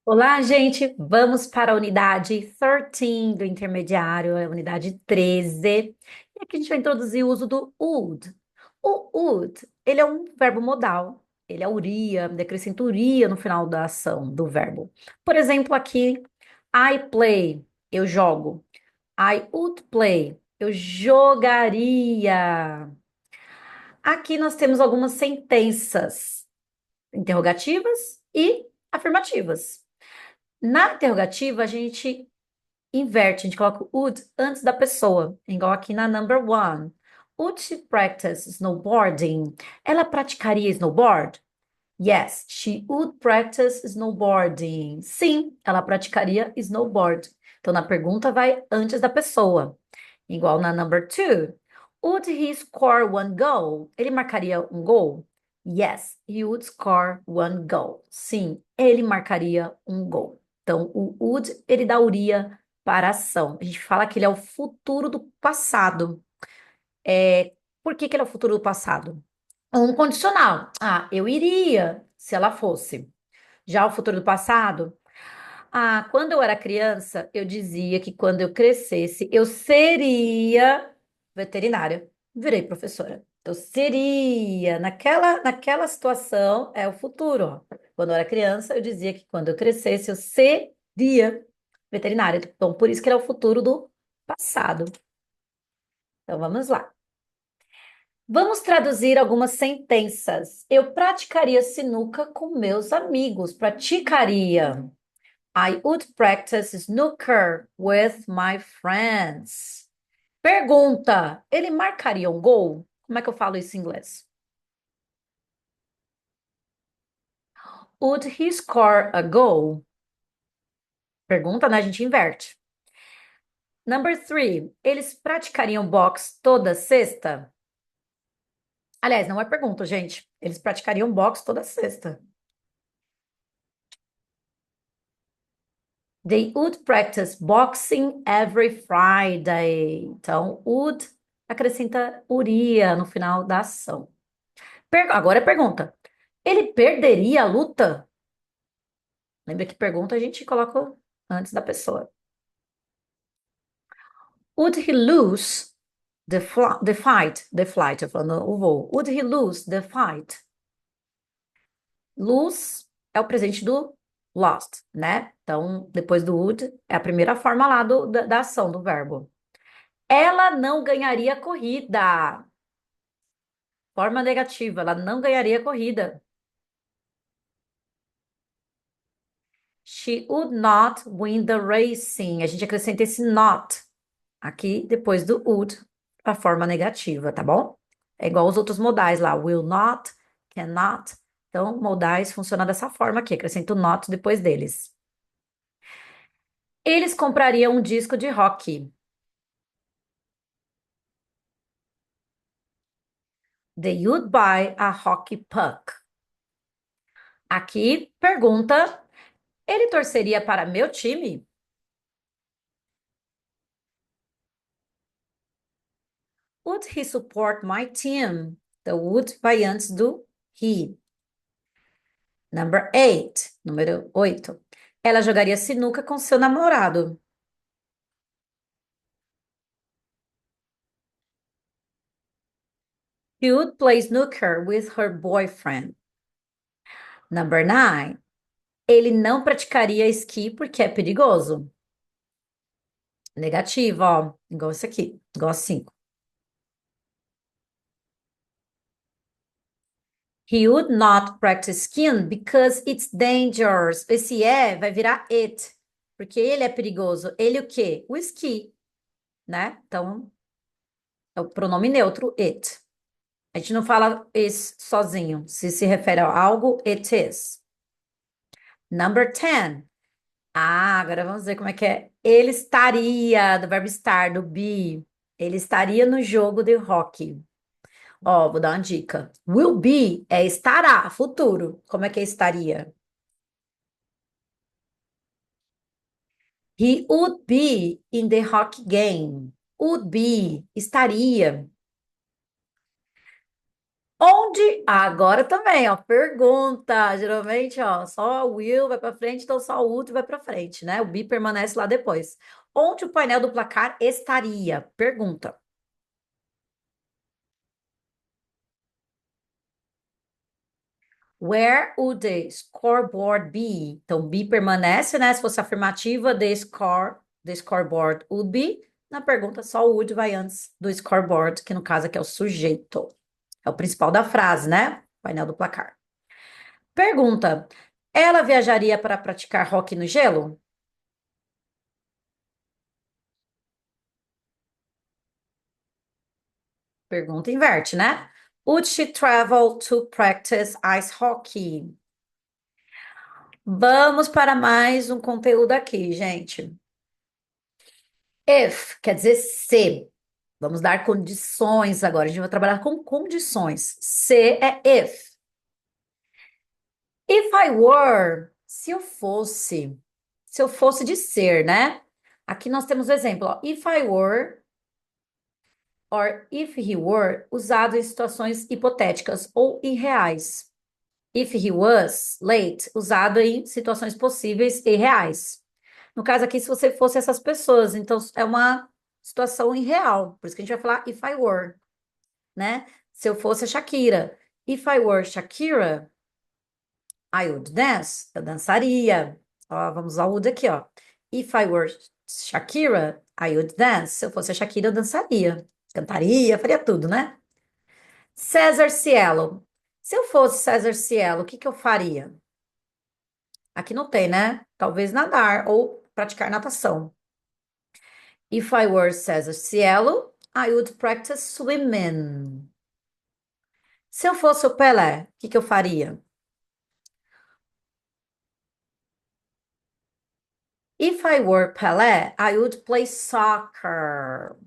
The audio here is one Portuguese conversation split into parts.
Olá, gente! Vamos para a unidade 13 do intermediário, a unidade 13. E aqui a gente vai introduzir o uso do would. O would, ele é um verbo modal. Ele auria, decrescenta uria no final da ação do verbo. Por exemplo, aqui, I play, eu jogo. I would play, eu jogaria. Aqui nós temos algumas sentenças interrogativas e afirmativas. Na interrogativa, a gente inverte, a gente coloca o would antes da pessoa, igual aqui na number one. Would she practice snowboarding? Ela praticaria snowboard? Yes, she would practice snowboarding. Sim, ela praticaria snowboard. Então, na pergunta vai antes da pessoa. Igual na number two. Would he score one goal? Ele marcaria um gol? Yes, he would score one goal. Sim, ele marcaria um gol. Então, o would, ele dá uria para a ação. A gente fala que ele é o futuro do passado. Por que que ele é o futuro do passado? Um condicional. Ah, eu iria, se ela fosse. Já o futuro do passado? Ah, quando eu era criança, eu dizia que quando eu crescesse, eu seria veterinária. Virei professora. Eu seria, naquela situação, é o futuro. Ó. Quando eu era criança, eu dizia que quando eu crescesse, eu seria veterinária. Então, por isso que ele é o futuro do passado. Então, vamos lá. Vamos traduzir algumas sentenças. Eu praticaria sinuca com meus amigos. Praticaria. I would practice snooker with my friends. Pergunta: ele marcaria um gol? Como é que eu falo isso em inglês? Would he score a goal? Pergunta, né? A gente inverte. Number three, eles praticariam boxe toda sexta? Aliás, não é pergunta, gente. Eles praticariam boxe toda sexta. They would practice boxing every Friday. Então, would acrescenta uria no final da ação. Agora é pergunta. Ele perderia a luta? Lembra que pergunta a gente coloca antes da pessoa. Would he lose the fight? The flight, tô falando o voo. Would he lose the fight? Lose é o presente do lost, né? Então, depois do would, é a primeira forma lá da ação do verbo. Ela não ganharia a corrida. Forma negativa, ela não ganharia a corrida. She would not win the racing. A gente acrescenta esse not aqui depois do would, a forma negativa, tá bom? É igual os outros modais lá, will not, cannot. Então, modais funcionam dessa forma aqui, acrescento not depois deles. Eles comprariam um disco de rock. They would buy a hockey puck. Aqui, pergunta: ele torceria para meu time? Would he support my team? The would vai antes do he. Number eight, número 8. Ela jogaria sinuca com seu namorado. She would play snooker with her boyfriend. Number 9. Ele não praticaria esqui porque é perigoso. Negativo, ó. Igual isso aqui. Igual 5. He would not practice skiing because it's dangerous. Esse é vai virar it. Porque ele é perigoso. Ele o quê? O esqui, né? Então, é o pronome neutro, it. A gente não fala is sozinho. Se refere a algo, it is. Number 10. Ah, agora vamos ver como é que é. Ele estaria, do verbo estar, do be. Ele estaria no jogo de hockey. Ó, vou dar uma dica. Will be é estará, futuro. Como é que é estaria? He would be in the hockey game. Would be, estaria. Onde? Agora também, ó. Pergunta. Geralmente, ó, só o will vai para frente, então só o would vai para frente, né? O be permanece lá depois. Onde o painel do placar estaria? Pergunta. Where would the scoreboard be? Então, be permanece, né? Se fosse afirmativa, the scoreboard would be. Na pergunta, só o would vai antes do scoreboard, que no caso aqui é o sujeito. É o principal da frase, né? Painel do placar. Pergunta: ela viajaria para praticar hóquei no gelo? Pergunta inverte, né? Would she travel to practice ice hockey? Vamos para mais um conteúdo aqui, gente. If quer dizer se. Vamos dar condições agora. A gente vai trabalhar com condições. Se é if. If I were, se eu fosse. Se eu fosse de ser, né? Aqui nós temos o exemplo, ó. If I were or if he were, usado em situações hipotéticas ou irreais. If he was late, usado em situações possíveis e reais. No caso aqui, se você fosse essas pessoas, então é uma situação irreal. Por isso que a gente vai falar if I were, né? Se eu fosse a Shakira. If I were Shakira, I would dance. Eu dançaria. Ó, vamos usar o would aqui, ó. If I were Shakira, I would dance. Se eu fosse a Shakira, eu dançaria. Cantaria, faria tudo, né? César Cielo. Se eu fosse César Cielo, o que que eu faria? Aqui não tem, né? Talvez nadar ou praticar natação. If I were César Cielo, I would practice swimming. Se eu fosse o Pelé, o que que eu faria? If I were Pelé, I would play soccer.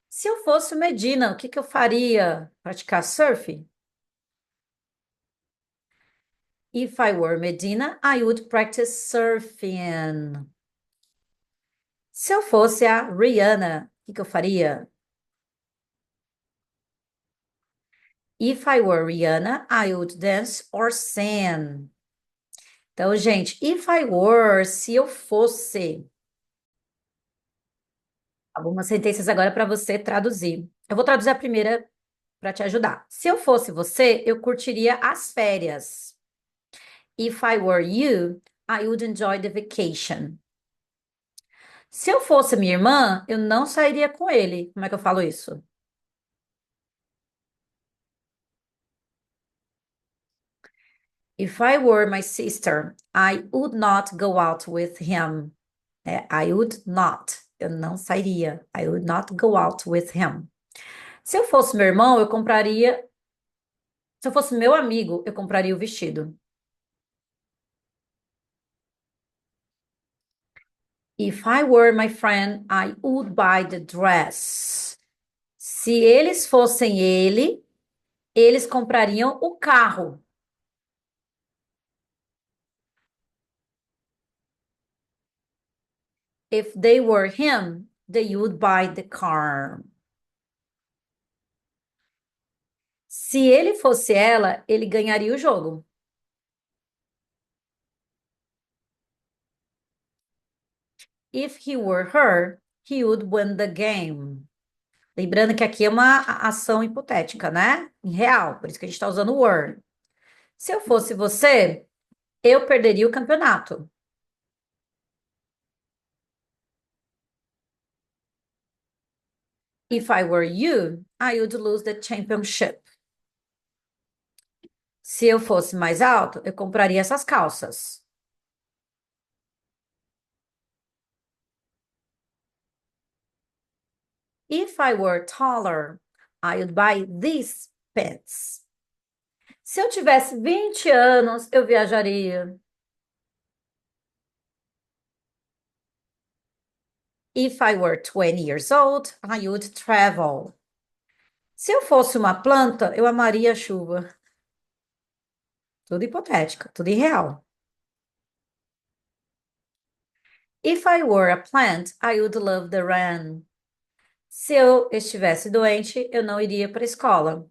Se eu fosse o Medina, o que que eu faria? Praticar surf? If I were Medina, I would practice surfing. Se eu fosse a Rihanna, o que que eu faria? If I were Rihanna, I would dance or sing. Então, gente, if I were, se eu fosse. Algumas sentenças agora para você traduzir. Eu vou traduzir a primeira para te ajudar. Se eu fosse você, eu curtiria as férias. If I were you, I would enjoy the vacation. Se eu fosse minha irmã, eu não sairia com ele. Como é que eu falo isso? If I were my sister, I would not go out with him. É, I would not. Eu não sairia. I would not go out with him. Se eu fosse meu irmão, eu compraria. Se eu fosse meu amigo, eu compraria o vestido. If I were my friend, I would buy the dress. Se eles fossem ele, eles comprariam o carro. If they were him, they would buy the car. Se ele fosse ela, ele ganharia o jogo. If he were her, he would win the game. Lembrando que aqui é uma ação hipotética, né? Em real, por isso que a gente está usando were. Se eu fosse você, eu perderia o campeonato. If I were you, I would lose the championship. Se eu fosse mais alto, eu compraria essas calças. If I were taller, I would buy these pants. Se eu tivesse 20 anos, eu viajaria. If I were 20 years old, I would travel. Se eu fosse uma planta, eu amaria a chuva. Tudo hipotético, tudo irreal. If I were a plant, I would love the rain. Se eu estivesse doente, eu não iria para a escola.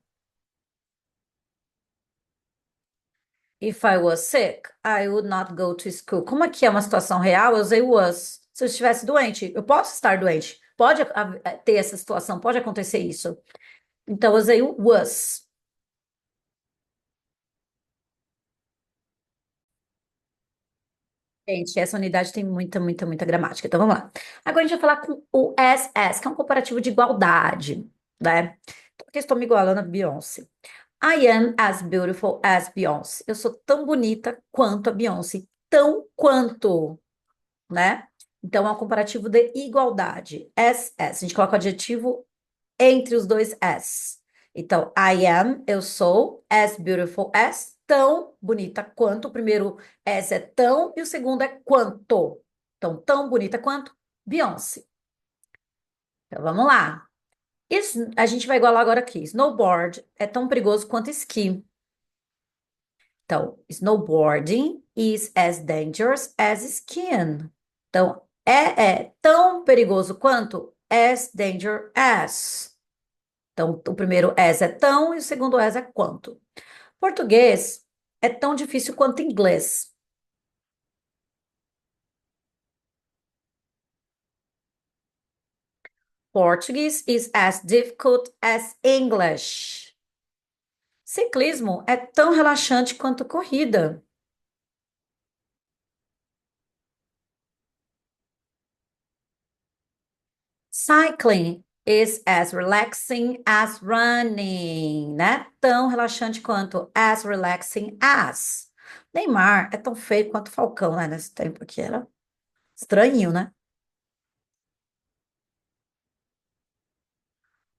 If I was sick, I would not go to school. Como aqui é uma situação real, eu usei was. Se eu estivesse doente, eu posso estar doente. Pode ter essa situação, pode acontecer isso. Então, eu usei o was. Gente, essa unidade tem muita, muita, muita gramática. Então, vamos lá. Agora a gente vai falar com o as, que é um comparativo de igualdade, né? Então, aqui estou me igualando a Beyoncé. I am as beautiful as Beyoncé. Eu sou tão bonita quanto a Beyoncé. Tão quanto, né? Então, é um comparativo de igualdade. As. A gente coloca o adjetivo entre os dois as. Então, I am, eu sou, as beautiful as, tão bonita quanto. O primeiro as é tão e o segundo é quanto. Então, tão bonita quanto Beyoncé. Então, vamos lá. A gente vai igualar agora aqui. Snowboard é tão perigoso quanto esqui. Então, snowboarding is as dangerous as skiing. Então, é tão perigoso quanto as danger as. Então, o primeiro as é tão e o segundo as é quanto. Português é tão difícil quanto inglês. Portuguese is as difficult as English. Ciclismo é tão relaxante quanto corrida. Cycling is as relaxing as running, né? Tão relaxante quanto as relaxing as. Neymar é tão feio quanto Falcão, né? Nesse tempo aqui era estranho, né?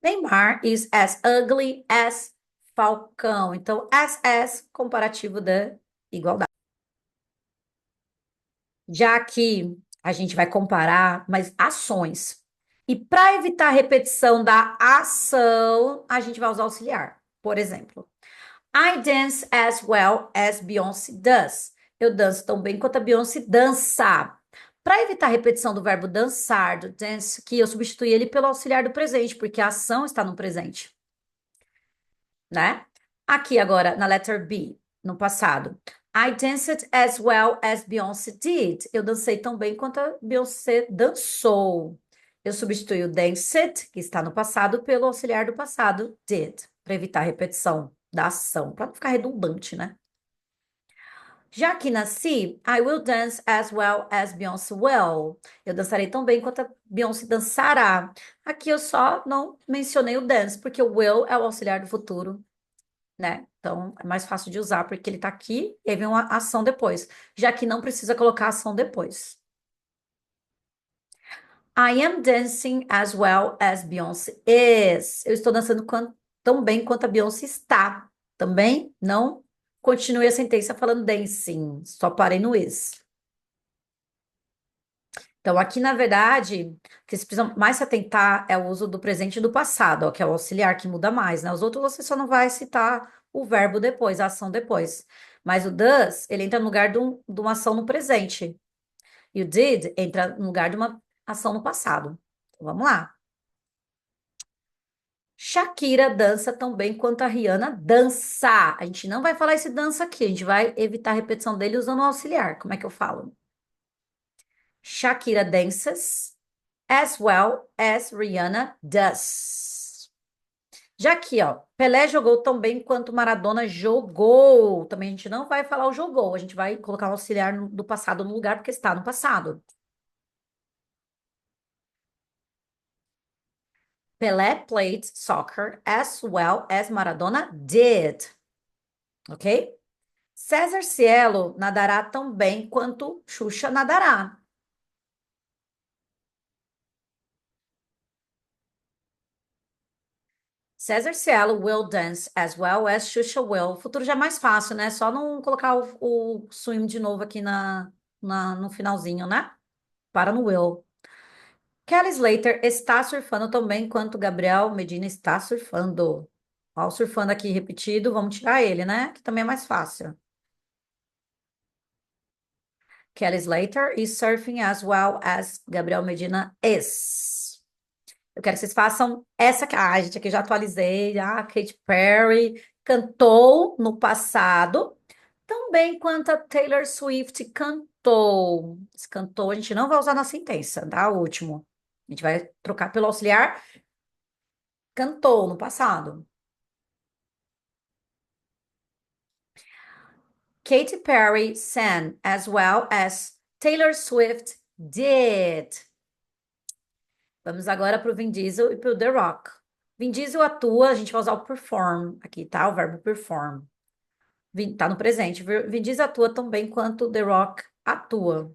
Neymar is as ugly as Falcão. Então, as comparativo da igualdade. Já que a gente vai comparar, mas ações. E para evitar a repetição da ação, a gente vai usar auxiliar. Por exemplo, I dance as well as Beyoncé does. Eu danço tão bem quanto a Beyoncé dança. Para evitar a repetição do verbo dançar, do dance, que eu substituí ele pelo auxiliar do presente, porque a ação está no presente, né? Aqui agora, na letter B, no passado. I danced as well as Beyoncé did. Eu dancei tão bem quanto a Beyoncé dançou. Eu substituí o danced, que está no passado, pelo auxiliar do passado, did, para evitar a repetição da ação, para não ficar redundante, né? Já que nasci, I will dance as well as Beyoncé will. Eu dançarei tão bem quanto a Beyoncé dançará. Aqui eu só não mencionei o dance, porque o will é o auxiliar do futuro, né? Então é mais fácil de usar porque ele tá aqui e aí vem uma ação depois, já que não precisa colocar ação depois. I am dancing as well as Beyoncé is. Eu estou dançando tão bem quanto a Beyoncé está. Também não continue a sentença falando dancing, só parei no is. Então, aqui, na verdade, o que vocês precisam mais se atentar é o uso do presente e do passado, ó, que é o auxiliar que muda mais, né? Os outros você só não vai citar o verbo depois, a ação depois. Mas o does, ele entra no lugar de uma ação no presente. E o did entra no lugar de uma ação no passado. Então, vamos lá. Shakira dança tão bem quanto a Rihanna dança. A gente não vai falar esse dança aqui, a gente vai evitar a repetição dele usando o auxiliar. Como é que eu falo? Shakira dances as well as Rihanna does. Já aqui, ó, Pelé jogou tão bem quanto Maradona jogou. Também a gente não vai falar o jogou, a gente vai colocar o auxiliar do passado no lugar porque está no passado. Pelé played soccer as well as Maradona did. Ok? César Cielo nadará tão bem quanto Xuxa nadará. César Cielo will dance as well as Xuxa will. O futuro já é mais fácil, né? Só não colocar o swim de novo aqui no finalzinho, né? Para no will. Kelly Slater está surfando tão bem quanto Gabriel Medina está surfando. Ó, o surfando aqui repetido, vamos tirar ele, né? Que também é mais fácil. Kelly Slater is surfing as well as Gabriel Medina is. Eu quero que vocês façam essa. Ah, gente, aqui eu já atualizei. Ah, Katy Perry cantou no passado, tão bem quanto a Taylor Swift cantou. Esse cantou a gente não vai usar na sentença, tá? O último. A gente vai trocar pelo auxiliar cantou no passado. Katy Perry sang as well as Taylor Swift did. Vamos agora para o Vin Diesel e para o The Rock. Vin Diesel atua, a gente vai usar o perform aqui, tá? O verbo perform. Tá no presente. Vin Diesel atua tão bem quanto The Rock atua.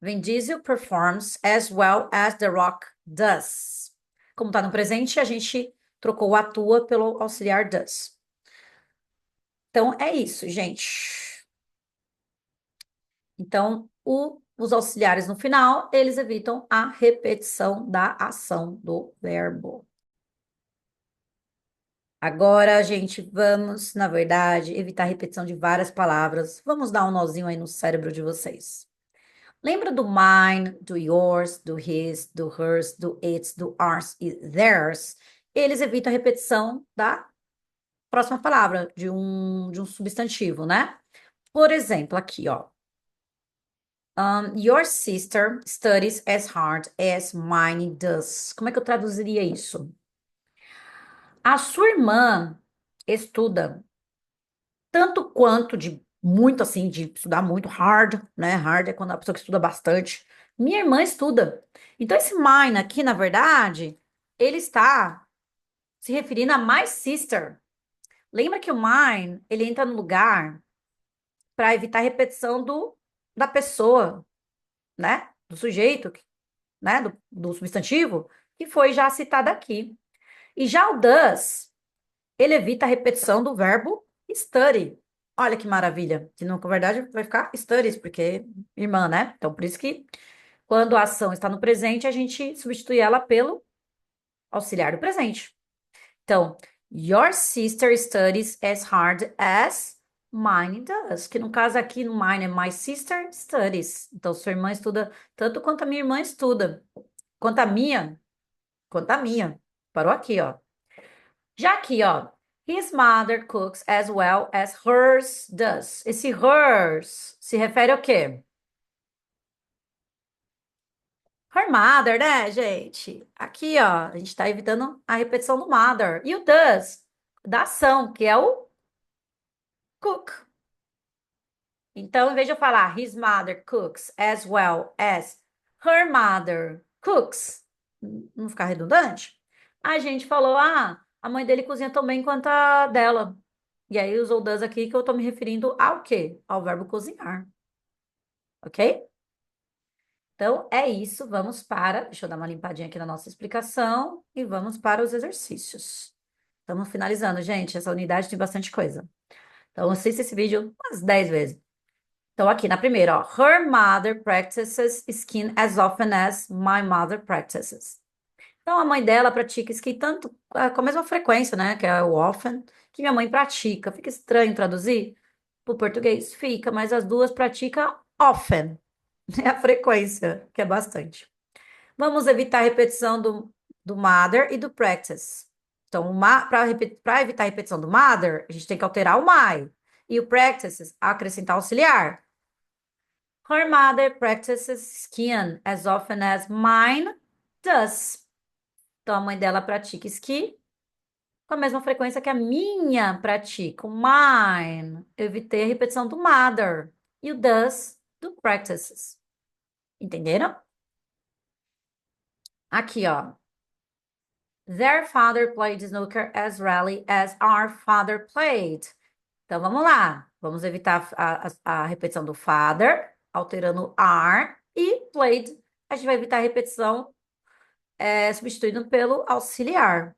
Vin Diesel performs as well as The Rock does. Como tá no presente, a gente trocou o atua pelo auxiliar does. Então, é isso, gente. Então, os auxiliares no final, eles evitam a repetição da ação do verbo. Agora, gente, vamos, na verdade, evitar a repetição de várias palavras. Vamos dar um nozinho aí no cérebro de vocês. Lembra do mine, do yours, do his, do hers, do its, do ours e theirs? Eles evitam a repetição da próxima palavra, de um substantivo, né? Por exemplo, aqui, ó. Your sister studies as hard as mine does. Como é que eu traduziria isso? A sua irmã estuda tanto quanto de muito assim, de estudar muito hard, né? Hard é quando a pessoa que estuda bastante. Minha irmã estuda. Então, esse mine aqui, na verdade, ele está se referindo a my sister. Lembra que o mine, ele entra no lugar para evitar a repetição da pessoa, né? Do sujeito, né? Do substantivo, que foi já citado aqui. E já o does, ele evita a repetição do verbo study. Olha que maravilha. Que na verdade vai ficar studies, porque irmã, né? Então, por isso que quando a ação está no presente, a gente substitui ela pelo auxiliar do presente. Então, your sister studies as hard as mine does. Que no caso aqui, no mine é my sister studies. Então, sua irmã estuda tanto quanto a minha irmã estuda. Quanto a minha, quanto a minha. Parou aqui, ó. Já aqui, ó. His mother cooks as well as hers does. Esse hers se refere ao quê? Her mother, né, gente? Aqui, ó, a gente tá evitando a repetição do mother. E o does, da ação, que é o cook. Então, em vez de eu falar his mother cooks as well as her mother cooks, não ficar redundante, a gente falou, a mãe dele cozinha tão bem quanto a dela. E aí usou does aqui que eu tô me referindo ao quê? Ao verbo cozinhar. Ok? Então, é isso. Vamos para. Deixa eu dar uma limpadinha aqui na nossa explicação e vamos para os exercícios. Estamos finalizando, gente. Essa unidade tem bastante coisa. Então, assista esse vídeo umas 10 vezes. Então, aqui na primeira, ó. Her mother practices skiing as often as my mother practices. Então, a mãe dela pratica esqui tanto, com a mesma frequência, né? Que é o often, que minha mãe pratica. Fica estranho traduzir para o português? Fica, mas as duas praticam often. É a frequência, que é bastante. Vamos evitar a repetição do mother e do practice. Então, para evitar a repetição do mother, a gente tem que alterar o my. E o practices, acrescentar auxiliar. Her mother practices skiing as often as mine does. Então, a mãe dela pratica esqui com a mesma frequência que a minha pratica. O mine, eu evitei a repetição do mother. E o does, do practices. Entenderam? Aqui, ó. Their father played snooker as rarely as our father played. Então, vamos lá. Vamos evitar a repetição do father, alterando are, e played. A gente vai evitar a repetição substituindo pelo auxiliar.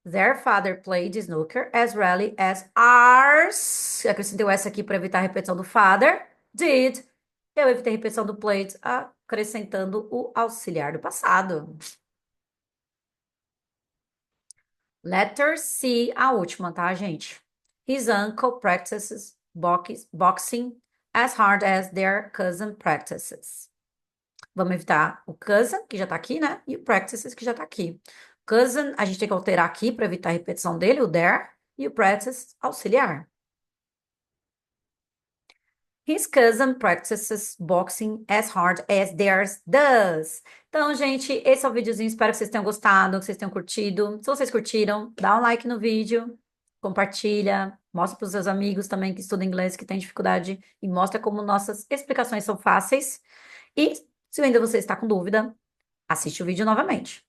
Their father played snooker as rarely as ours. Acrescentei o S aqui para evitar a repetição do father. Did. Eu evitei a repetição do played, acrescentando o auxiliar do passado. Letter C, a última, tá, gente? His uncle practices boxing as hard as their cousin practices. Vamos evitar o cousin, que já tá aqui, né? E o practices, que já tá aqui. Cousin, a gente tem que alterar aqui para evitar a repetição dele, o there, e o practice, auxiliar. His cousin practices boxing as hard as theirs does. Então, gente, esse é o videozinho. Espero que vocês tenham gostado, que vocês tenham curtido. Se vocês curtiram, dá um like no vídeo, compartilha, mostra para os seus amigos também que estudam inglês, que têm dificuldade, e mostra como nossas explicações são fáceis. E se ainda você está com dúvida, assiste o vídeo novamente.